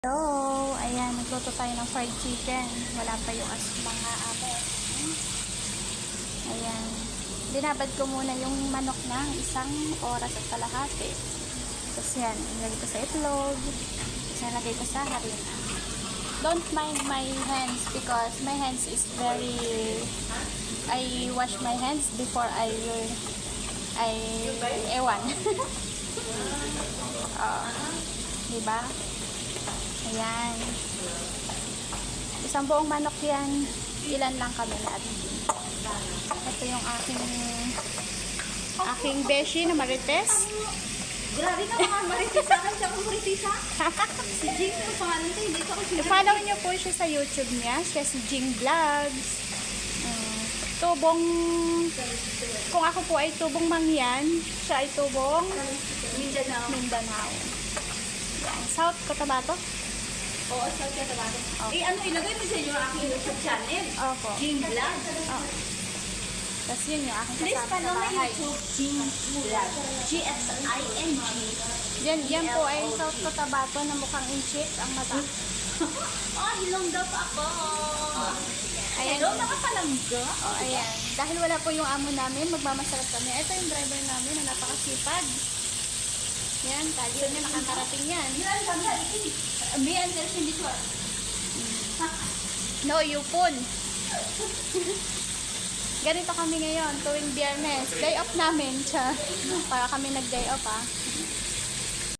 Hello! Ayan, nagluto tayo ng fried chicken. Wala pa yung mga amo. Ayan. Binabad ko muna yung manok ng 1 oras at kalahati. Tapos yan, nilagay ko sa itlog. Tapos nilagay ko sa harina. Don't mind my hands because my hands is very... I wash my hands before ewan. Diba? Ayan. Isang buong manok yan. Ilan lang kami na atin. Ito yung aking beshi na Marites. Grabe ka mga Marites sa akin. Siya kong Maritisa. Si Jing, yung pangalan ko, hindi ko ako sinunod. I-follow nyo po siya sa YouTube niya. Siya si Jing Vlogs. Tubong, kung ako po ay tubong Mangyan, siya ay tubong Mindanao. Yan. South Cotabato. Oo, sa Cotabato. Okay. Ano, ilagay mo sa inyo ang aking YouTube channel. Opo. Jing Vlog. Tapos yun yung aking Please kasama follow sa my bahay. YouTube, Jing Vlog. GSING. Yan po ay South Cotabato na mukhang inchik ang mata. Oh, hilong daw pa ako. Ayan. Hello, mga palangga. Ayan. Dahil wala po yung amo namin, magmamasarap kami. Ito yung driver namin na napakasipag. Yan, kalyo niya, nakakarating yan. Ilan kami, may answer hindi ko. No, yupon. Ganito kami ngayon, tuwing Biyernes. Day off namin siya. Para kami nag-day off